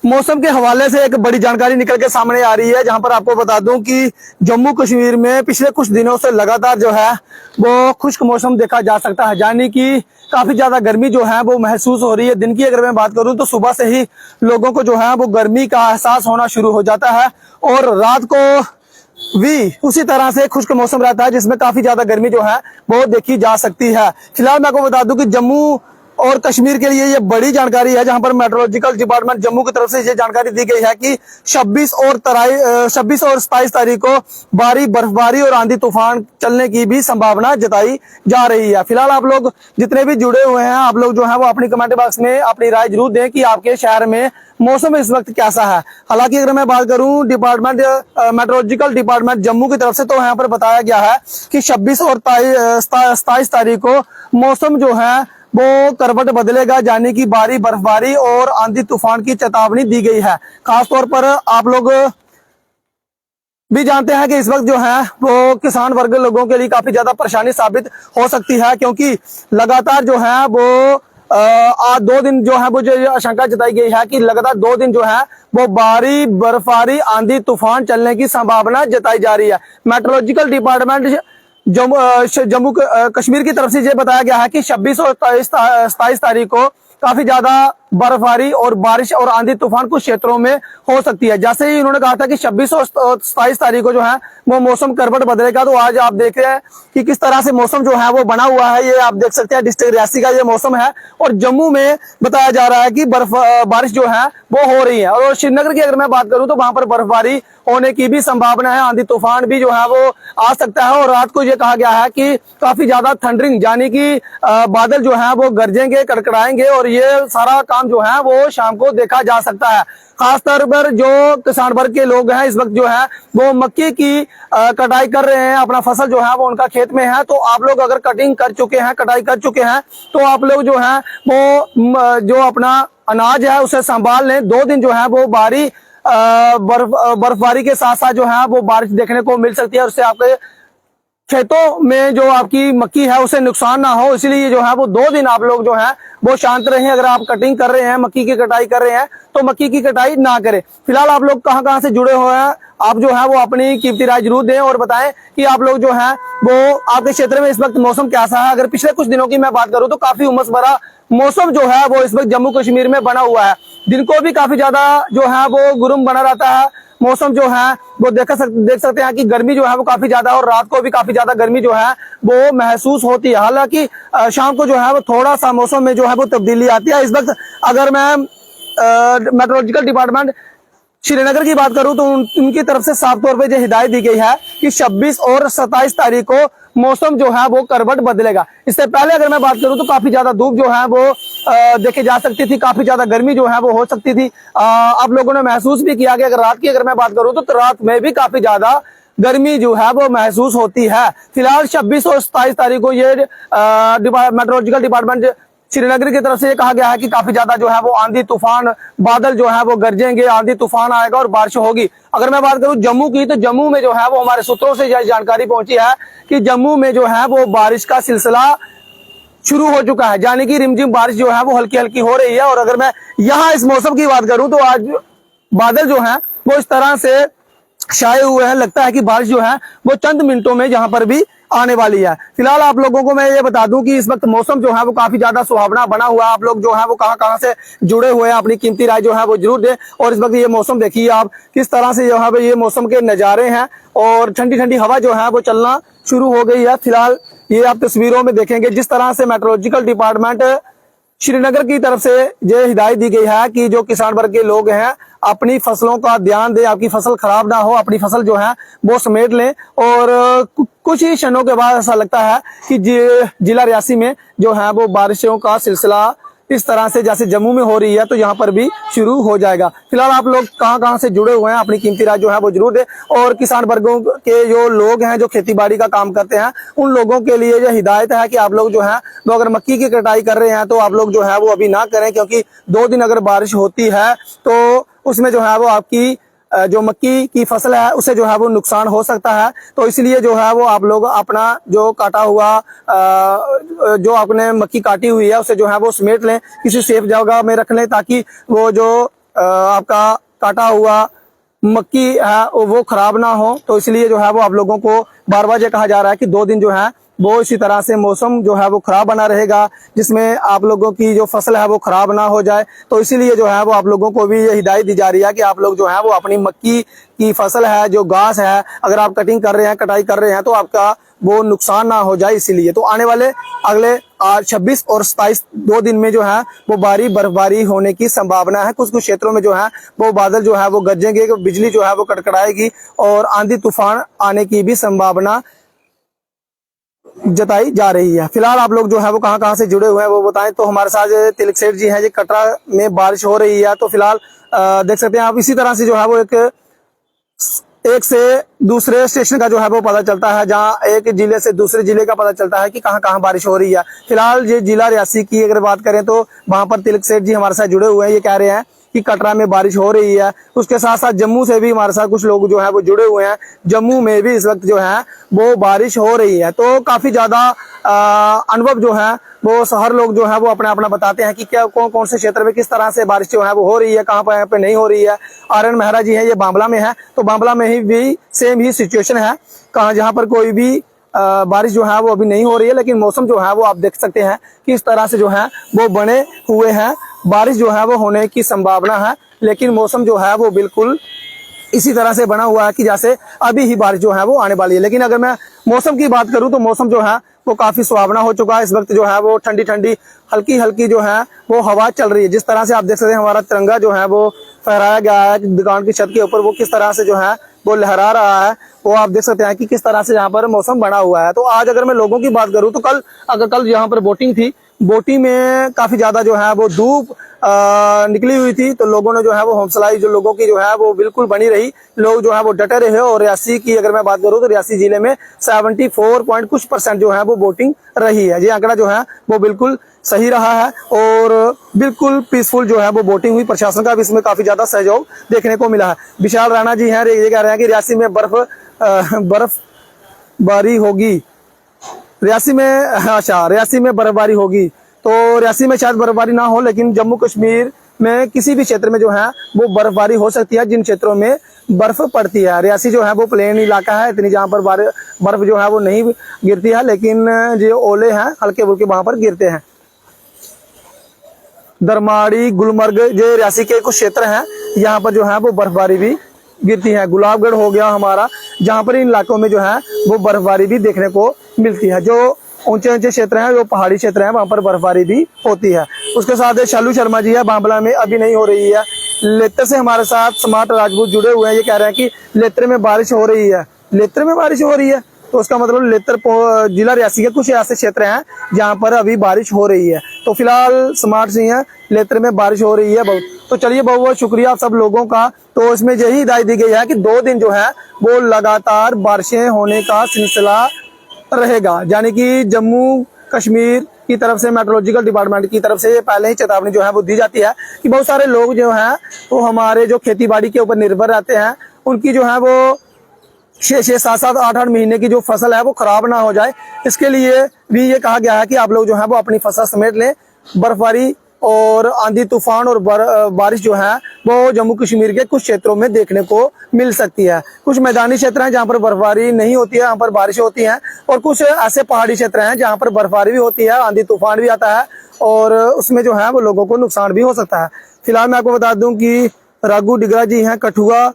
मौसम के हवाले से एक बड़ी जानकारी निकल के सामने आ रही है, जहां पर आपको बता दूं कि जम्मू कश्मीर में पिछले कुछ दिनों से लगातार जो है वो खुश्क मौसम देखा जा सकता है। यानी कि काफी ज्यादा गर्मी जो है वो महसूस हो रही है। दिन की अगर मैं बात करूं तो सुबह से ही लोगों को जो है वो गर्मी का एहसास होना शुरू हो जाता है और रात को भी उसी तरह से खुश्क मौसम रहता है, जिसमें काफी ज्यादा गर्मी जो है वो देखी जा सकती है। फिलहाल मैं आपको बता दूं कि जम्मू और कश्मीर के लिए ये बड़ी जानकारी है, जहां पर मेट्रोलॉजिकल डिपार्टमेंट जम्मू की तरफ से ये जानकारी दी गई है कि 26 और 27 तारीख को भारी बर्फबारी और आंधी तूफान चलने की भी संभावना जताई जा रही है। फिलहाल आप लोग जितने भी जुड़े हुए हैं, आप लोग जो है वो अपनी कमेंट बॉक्स में अपनी राय जरूर दें कि आपके शहर में मौसम इस वक्त कैसा है। हालांकि अगर मैं बात करूं मेट्रोलॉजिकल डिपार्टमेंट जम्मू की तरफ से, तो यहाँ पर बताया गया है कि 26 और 27 तारीख को मौसम जो है वो करवट बदलेगा, यानी कि भारी बर्फबारी और आंधी तूफान की चेतावनी दी गई है। खासतौर पर आप लोग भी जानते हैं कि इस वक्त जो है वो किसान वर्ग लोगों के लिए काफी ज्यादा परेशानी साबित हो सकती है, क्योंकि लगातार जो है वो आज 2 दिन जो है वो जो आशंका जताई गई है कि लगातार 2 दिन जो है वो भारी बर्फबारी आंधी तूफान चलने की संभावना जताई जा रही है। मेट्रोलॉजिकल डिपार्टमेंट जम्मू कश्मीर की तरफ से ये बताया गया है कि 26 और 27 तारीख को काफी ज्यादा बर्फबारी और बारिश और आंधी तूफान कुछ क्षेत्रों में हो सकती है। जैसे ही उन्होंने कहा था कि 26 और 27 तारीख को जो है वो मौसम करवट बदलेगा, तो आज आप देख रहे हैं कि किस तरह से मौसम जो है वो बना हुआ है। ये आप देख सकते हैं डिस्ट्रिक्ट रियासी का ये मौसम है और जम्मू में बताया जा रहा है कि बारिश जो है वो हो रही है। और श्रीनगर की अगर मैं बात करूं तो वहां पर बर्फबारी होने की भी संभावना है, आंधी तूफान भी जो है वो आ सकता है। और रात को ये कहा गया है कि काफी ज्यादा थंडरिंग, यानी कि बादल जो है वो गरजेंगे, कड़कड़ाएंगे और ये सारा काम जो है वो शाम को देखा जा सकता है। खासतौर पर जो किसान वर्ग के लोग हैं इस वक्त जो है वो मक्के की कटाई कर रहे हैं, अपना फसल जो है वो उनका खेत में है। तो आप लोग अगर कटिंग कर चुके हैं, कटाई कर चुके हैं, तो आप लोग जो है वो जो अपना अनाज है उसे संभाल लें। 2 दिन जो है वो भारी बर्फबारी के साथ साथ जो है वो बारिश देखने को मिल सकती है, उससे आपके खेतों में जो आपकी मक्की है उसे नुकसान ना हो। इसलिए जो है वो 2 दिन आप लोग जो है वो शांत रहें। अगर आप कटिंग कर रहे हैं, मक्की की कटाई कर रहे हैं, तो मक्की की कटाई ना करें। फिलहाल आप लोग कहां से जुड़े हुए हैं, आप जो है वो अपनी कीमती राय जरूर दें और बताएं कि आप लोग जो है वो आपके क्षेत्र में इस वक्त मौसम कैसा है। अगर पिछले कुछ दिनों की मैं बात करूं तो काफी उमस भरा मौसम जो है वो इस वक्त जम्मू कश्मीर में बना हुआ है। दिन को भी काफी ज्यादा जो है वो गुरुम बना रहता है मौसम जो है वो देख सकते हैं कि गर्मी जो है वो काफी ज्यादा और रात को भी काफी ज्यादा गर्मी जो है वो महसूस होती है। हालांकि शाम को जो है वो थोड़ा सा मौसम में जो है वो तब्दीली आती है। इस वक्त अगर मैं मेट्रोलॉजिकल डिपार्टमेंट श्रीनगर की बात करूं तो उनकी तरफ से साफ तौर पे जो हिदायत दी गई है कि 26 और 27 तारीख को मौसम जो है वो करवट बदलेगा। इससे पहले अगर मैं बात करूं तो काफी ज्यादा धूप जो है वो देखी जा सकती थी, काफी ज्यादा गर्मी जो है वो हो सकती थी। आप लोगों ने महसूस भी किया कि अगर रात की अगर मैं बात करूं तो रात में भी काफी ज्यादा गर्मी जो है वो महसूस होती है। फिलहाल 26 और 27 तारीख को ये मेट्रोलॉजिकल डिपार्टमेंट श्रीनगर की तरफ से ये कहा गया है कि काफी ज्यादा जो है वो आंधी तूफान, बादल जो है वो गरजेंगे, आंधी तूफान आएगा और बारिश होगी। अगर मैं बात करूं जम्मू की, तो जम्मू में जो है वो हमारे सूत्रों से यह जानकारी पहुंची है कि जम्मू में जो है वो बारिश का सिलसिला शुरू हो चुका है, यानी कि रिमझिम बारिश जो है वो हल्की हल्की हो रही है। और अगर मैं यहाँ इस मौसम की बात करूं तो आज बादल जो है वो इस तरह से छाए हुए हैं, लगता है कि बारिश जो है वो चंद मिनटों में यहाँ पर भी आने वाली है। फिलहाल आप लोगों को मैं ये बता दूं कि इस वक्त मौसम जो है वो काफी ज्यादा सुहावना बना हुआ है। आप लोग जो है वो कहां से जुड़े हुए हैं, अपनी कीमती राय जो है वो जरूर दें। और इस वक्त ये मौसम देखिए आप किस तरह से जो है ये मौसम के नजारे हैं और ठंडी ठंडी हवा जो है वो चलना शुरू हो गई है। फिलहाल ये आप तस्वीरों में देखेंगे जिस तरह से मेट्रोलॉजिकल डिपार्टमेंट श्रीनगर की तरफ से ये हिदायत दी गई है कि जो किसान वर्ग के लोग हैं अपनी फसलों का ध्यान दें, आपकी फसल खराब ना हो, अपनी फसल जो है वो समेट लें। और कुछ ही क्षणों के बाद ऐसा लगता है कि जिला रियासी में जो है वो बारिशों का सिलसिला इस तरह से जैसे जम्मू में हो रही है तो यहाँ पर भी शुरू हो जाएगा। फिलहाल आप लोग कहां से जुड़े हुए हैं, अपनी कीमती राय जो है वो जरूर दें। और किसान वर्गों के जो लोग हैं जो खेती बाड़ी का काम करते हैं उन लोगों के लिए जो हिदायत है कि आप लोग जो है वो अगर मक्की की कटाई कर रहे हैं तो आप लोग जो है वो अभी ना करें, क्योंकि 2 दिन अगर बारिश होती है तो उसमें जो है वो आपकी जो मक्की की फसल है उसे जो है वो नुकसान हो सकता है। तो इसलिए जो है वो आप लोग अपना जो काटा हुआ जो आपने मक्की काटी हुई है उसे जो है वो समेट लें, किसी सेफ जगह में रख लें, ताकि वो जो आपका काटा हुआ मक्की है वो खराब ना हो, तो इसलिए जो है वो आप लोगों को बार बार ये कहा जा रहा है कि 2 दिन जो है वो इसी तरह से मौसम जो है वो खराब बना रहेगा, जिसमें आप लोगों की जो फसल है वो खराब ना हो जाए। तो इसीलिए जो है वो आप लोगों को भी ये हिदायत दी जा रही है कि आप लोग जो है वो अपनी मक्की की फसल है, जो घास है, अगर आप कटिंग कर रहे हैं, कटाई कर रहे हैं, तो आपका वो नुकसान ना हो जाए। इसीलिए तो आने वाले अगले 26 और 27 2 दिन में जो है वो भारी बर्फबारी होने की संभावना है। कुछ कुछ क्षेत्रों में जो है वो बादल जो है वो गरजेंगे, बिजली जो है वो कड़कड़ाएगी और आंधी तूफान आने की भी संभावना जताई जा रही है। फिलहाल आप लोग जो है वो कहाँ कहाँ से जुड़े हुए हैं वो बताएं। तो हमारे साथ तिलक सेठ जी हैं, ये कटरा में बारिश हो रही है, तो फिलहाल देख सकते हैं आप। इसी तरह से जो है वो एक से दूसरे स्टेशन का जो है वो पता चलता है, जहां एक जिले से दूसरे जिले का पता चलता है कि कहां कहां बारिश हो रही है। फिलहाल ये जिला रियासी की अगर बात करें तो वहां पर तिलक सेठ जी हमारे साथ जुड़े हुए हैं, ये कह रहे हैं कि कटरा में बारिश हो रही है। उसके साथ साथ जम्मू से भी हमारे साथ कुछ लोग जो है वो जुड़े हुए हैं, जम्मू में भी इस वक्त जो है वो बारिश हो रही है। तो काफी ज्यादा अनुभव जो है वो हर लोग जो है वो अपना अपना बताते हैं कि क्या कौन कौन से क्षेत्र में किस तरह से बारिश जो है वो हो रही है, कहाँ पर यहाँ पे नहीं हो रही है। आर्यन मेहरा जी है, ये बांबला में है, तो बांबला में ही भी सेम ही सिचुएशन है, कहाँ जहाँ पर कोई भी बारिश जो है वो अभी नहीं हो रही है, लेकिन मौसम जो है वो आप देख सकते हैं कि इस तरह से जो है वो बने हुए हैं। बारिश जो है वो होने की संभावना है, लेकिन मौसम जो है वो बिल्कुल इसी तरह से बना हुआ है कि जैसे अभी ही बारिश जो है वो आने वाली है। लेकिन अगर मैं मौसम की बात करूं तो मौसम जो है वो काफी सुहावना हो चुका है। इस वक्त जो है वो ठंडी ठंडी हल्की हल्की जो है वो हवा चल रही है। जिस तरह से आप देख सकते हैं हमारा तिरंगा जो है वो फहराया गया है दुकान की छत के ऊपर, वो किस तरह से जो है वो लहरा रहा है, वो आप देख सकते हैं कि किस तरह से यहाँ पर मौसम बना हुआ है। तो आज अगर मैं लोगों की बात करूं तो कल यहाँ पर बोटिंग थी, बोटिंग में काफी ज्यादा जो है वो धूप निकली हुई थी, तो लोगों ने जो है वो हौसलाई जो लोगों की जो है वो बिल्कुल बनी रही, लोग जो है वो डटे रहे। और रियासी की अगर मैं बात करूं तो रियासी जिले में 74% जो है वो बोटिंग रही है। ये आंकड़ा जो है वो बिल्कुल सही रहा है और बिल्कुल पीसफुल जो है वो बोटिंग हुई। प्रशासन का भी इसमें काफी ज्यादा सहयोग देखने को मिला है। विशाल राणा जी हैं, ये कह रहे हैं कि रियासी में बर्फबारी होगी, रियासी में बर्फबारी होगी। तो रियासी में शायद बर्फबारी ना हो, लेकिन जम्मू कश्मीर में किसी भी क्षेत्र में जो है वो बर्फबारी हो सकती है, जिन क्षेत्रों में बर्फ पड़ती है। रियासी जो है वो प्लेन इलाका है, इतनी जहाँ पर बर्फ जो है वो नहीं गिरती है, लेकिन जो ओले हैं हल्के फुल्के वहां पर गिरते हैं। दरमाड़ी, गुलमर्ग, जो रियासी के कुछ क्षेत्र हैं, यहाँ पर जो है वो बर्फबारी भी गिरती है। गुलाबगढ़ हो गया हमारा, जहाँ पर इन इलाकों में जो है वो बर्फबारी भी देखने को मिलती है। जो ऊंचे ऊंचे क्षेत्र हैं, जो पहाड़ी क्षेत्र हैं, वहां पर बर्फबारी भी होती है। उसके साथ शालू शर्मा जी है, बांबला में अभी नहीं हो रही है। लेत्र से हमारे साथ स्मार्ट राजपूत जुड़े हुए हैं, ये कह रहे हैं कि लेत्र में बारिश हो रही है। लेत्र में बारिश हो रही है तो उसका मतलब लेत्र जिला रियासी के कुछ ऐसे क्षेत्र हैं जहाँ पर अभी बारिश हो रही है। तो फिलहाल स्मार्ट सिंह है, लेत्र में बारिश हो रही है बहुत। तो चलिए बहुत बहुत शुक्रिया आप सब लोगों का। तो इसमें यही हिदायत दी गई है कि 2 दिन जो है वो लगातार बारिशें होने का सिलसिला रहेगा, यानी कि जम्मू कश्मीर की तरफ से मेट्रोलॉजिकल डिपार्टमेंट की तरफ से पहले ही चेतावनी जो है वो दी जाती है कि बहुत सारे लोग जो हैं वो हमारे जो खेती बाड़ी के ऊपर निर्भर रहते हैं, उनकी जो है वो 6-6, 7-7, 8-8 महीने की जो फसल है वो खराब ना हो जाए। इसके लिए भी ये कहा गया है कि आप लोग जो है वो अपनी फसल समेट लें। बर्फबारी और आंधी तूफान और बारिश जो है वो जम्मू कश्मीर के कुछ क्षेत्रों में देखने को मिल सकती है। कुछ मैदानी क्षेत्र हैं जहाँ पर बर्फबारी नहीं होती है, यहाँ पर बारिश होती है, और कुछ ऐसे पहाड़ी क्षेत्र हैं जहाँ पर बर्फबारी भी होती है, आंधी तूफान भी आता है और उसमें जो है वो लोगों को नुकसान भी हो सकता है। फिलहाल मैं आपको बता दूं कि राघु डिगरा जी हैं, कठुआ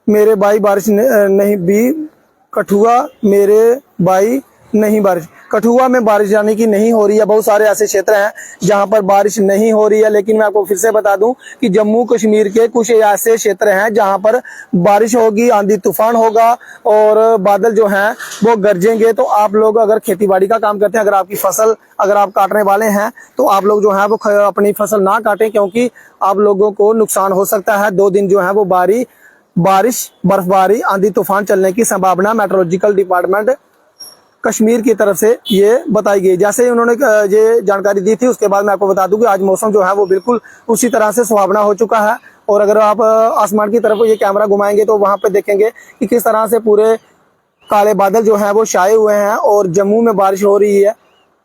मेरे भाई बारिश नहीं भी, कठुआ मेरे भाई नहीं बारिश, कठुआ में बारिश यानी कि नहीं हो रही है। बहुत सारे ऐसे क्षेत्र हैं जहां पर बारिश नहीं हो रही है, लेकिन मैं आपको फिर से बता दूं कि जम्मू कश्मीर के कुछ ऐसे क्षेत्र हैं जहां पर बारिश होगी, आंधी तूफान होगा और बादल जो हैं वो गरजेंगे। तो आप लोग अगर खेतीबाड़ी का काम करते हैं, अगर आपकी फसल अगर आप काटने वाले हैं, तो आप लोग जो है वो अपनी फसल ना काटें, क्योंकि आप लोगों को नुकसान हो सकता है। 2 दिन जो है वो बारिश, बर्फबारी, आंधी तूफान चलने की संभावना मेट्रोलॉजिकल डिपार्टमेंट कश्मीर की तरफ से ये बताई गई। जैसे ही उन्होंने ये जानकारी दी थी, उसके बाद मैं आपको बता दूं कि आज मौसम जो है वो बिल्कुल उसी तरह से सुहावना हो चुका है। और अगर आप आसमान की तरफ ये कैमरा घुमाएंगे तो वहां पे देखेंगे कि किस तरह से पूरे काले बादल जो है वो छाए हुए हैं और जम्मू में बारिश हो रही है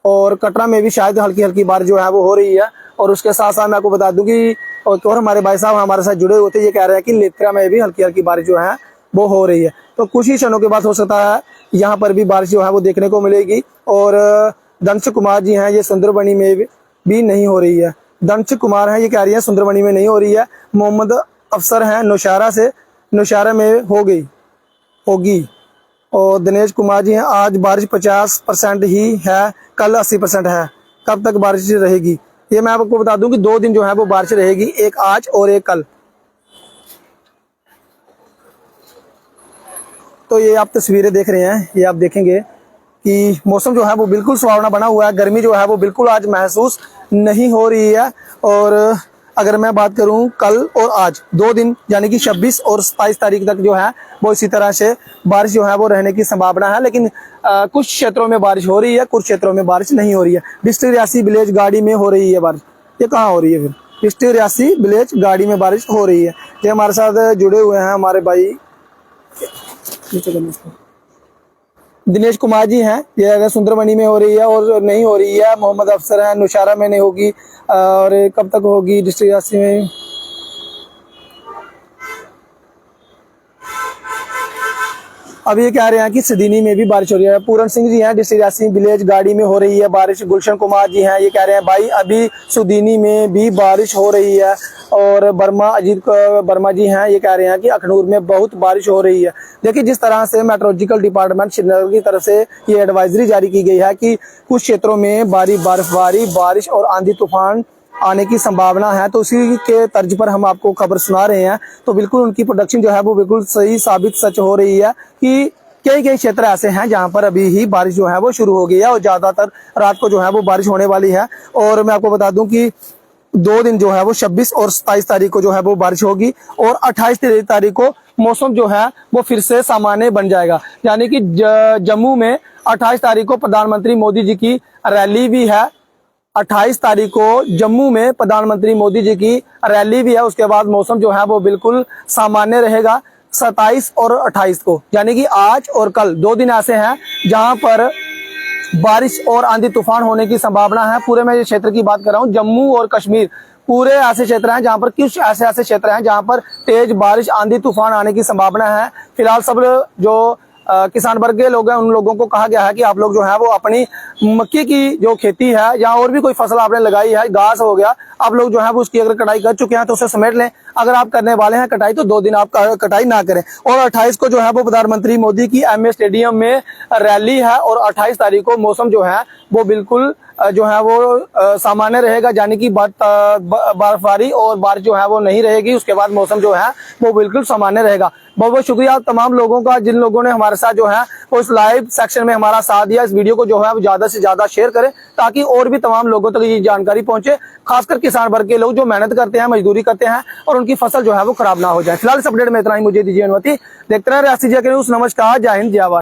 और कटरा में भी शायद हल्की हल्की बारिश जो है वो हो रही है। और उसके साथ साथ मैं आपको बता दूं कि और हमारे भाई साहब हमारे साथ जुड़े हुए थे, ये कह रहे हैं कि लेत्रा में भी हल्की हल्की बारिश जो है वो हो रही है। तो कुछ ही क्षणों के बाद हो सकता है यहाँ पर भी बारिश जो है वो देखने को मिलेगी। और दंश कुमार जी हैं, ये सुंदरबनी में भी नहीं हो रही है। दंश कुमार हैं, ये कह रही है सुंदरबनी में नहीं हो रही है। मोहम्मद अफसर हैं नौशहरा में होगी। और दिनेश कुमार जी हैं, आज बारिश 50% ही है, कल 80% है। कब तक बारिश रहेगी? ये मैं आपको बता दूं कि 2 दिन जो है वो बारिश रहेगी, एक आज और एक कल। तो ये आप तस्वीरें देख रहे हैं, ये आप देखेंगे कि मौसम जो है वो बिल्कुल सुहावना बना हुआ है। गर्मी जो है वो बिल्कुल आज महसूस नहीं हो रही है। और अगर मैं बात करूं कल और आज 2 दिन यानी कि 26 और 27 तारीख तक जो है वो इसी तरह से बारिश जो है वो रहने की संभावना है। लेकिन कुछ क्षेत्रों में बारिश हो रही है, कुछ क्षेत्रों में बारिश नहीं हो रही है। डिस्ट्रिक्ट रियासी विलेज गाड़ी में हो रही है बारिश। ये कहाँ हो रही है फिर? डिस्ट्रिक्ट रियासी विलेज गाड़ी में बारिश हो रही है। ये हमारे साथ जुड़े हुए हैं हमारे भाई दिनेश कुमार जी हैं, ये अगर सुंदरबनी में हो रही है और नहीं हो रही है। मोहम्मद अफसर हैं, नौशहरा में नहीं होगी, और कब तक होगी डिस्ट्रिक्ट रियासी में? अब ये कह रहे हैं कि सदीनी में भी बारिश हो रही है। पूरन सिंह जी हैं, डिस्ट्रिक्ट रियासी विलेज गाड़ी में हो रही है बारिश। गुलशन कुमार जी हैं, ये कह रहे हैं भाई अभी सुदीनी में भी बारिश हो रही है। और अजीत वर्मा जी हैं, ये कह रहे हैं कि अखनूर में बहुत बारिश हो रही है। देखिए जिस तरह से मेट्रोलॉजिकल डिपार्टमेंट श्रीनगर की तरफ से ये एडवाइजरी जारी की गई है कि कुछ क्षेत्रों में भारी बर्फबारी, बारिश और आंधी तूफान आने की संभावना है, तो उसी के तर्ज पर हम आपको खबर सुना रहे हैं। तो बिल्कुल उनकी प्रोडक्शन जो है वो बिल्कुल सही साबित सच हो रही है कि कई क्षेत्र ऐसे हैं जहां पर अभी ही बारिश जो है वो शुरू हो गई है और ज्यादातर रात को जो है वो बारिश होने वाली है। और मैं आपको बता दूं कि 2 दिन जो है वो 26 और 27 तारीख को जो है वो बारिश होगी। और 28 तारीख को मौसम जो है वो फिर से सामान्य बन जाएगा। यानी कि जम्मू में 28 तारीख को प्रधानमंत्री मोदी जी की रैली भी है। 28 तारीख को जम्मू में प्रधानमंत्री मोदी जी की रैली भी है। उसके बाद मौसम जो है वो बिल्कुल सामान्य रहेगा 27 और 28 को, यानी कि आज और कल 2 दिन ऐसे हैं जहां पर बारिश और आंधी तूफान होने की संभावना है। पूरे मैं ये क्षेत्र की बात कर रहा हूँ, जम्मू और कश्मीर पूरे ऐसे क्षेत्र हैं जहां पर कुछ ऐसे क्षेत्र हैं जहां पर तेज बारिश, आंधी तूफान आने की संभावना है। फिलहाल सब जो किसान वर्ग के लोग हैं उन लोगों को कहा गया है कि आप लोग जो है वो अपनी मक्के की जो खेती है या और भी कोई फसल आपने लगाई है, घास हो गया, आप लोग जो है वो उसकी अगर कटाई कर चुके हैं तो उसे समेट लें। अगर आप करने वाले हैं कटाई तो 2 दिन आप कटाई ना करें। और 28 को जो है वो प्रधानमंत्री मोदी की एमए स्टेडियम में रैली है। और 28 तारीख को मौसम जो है वो बिल्कुल जो है वो सामान्य रहेगा, यानी कि बर्फबारी और बारिश जो है वो नहीं रहेगी। उसके बाद मौसम जो है वो बिल्कुल सामान्य रहेगा। बहुत बहुत शुक्रिया तमाम लोगों का जिन लोगों ने हमारे साथ जो है उस लाइव सेक्शन में हमारा साथ दिया। इस वीडियो को जो है वो ज्यादा से ज्यादा शेयर करें ताकि और भी तमाम लोगों तक ये जानकारी पहुंचे, खासकर किसान वर्ग के लोग जो मेहनत करते हैं, मजदूरी करते हैं और उनकी फसल जो है वो खराब ना हो जाए। फिलहाल इस अपडेट में इतना ही, मुझे दीजिए अनुमति। देखते रहे रियासी न्यूज़। नमस्कार, जय हिंद, जय भारत।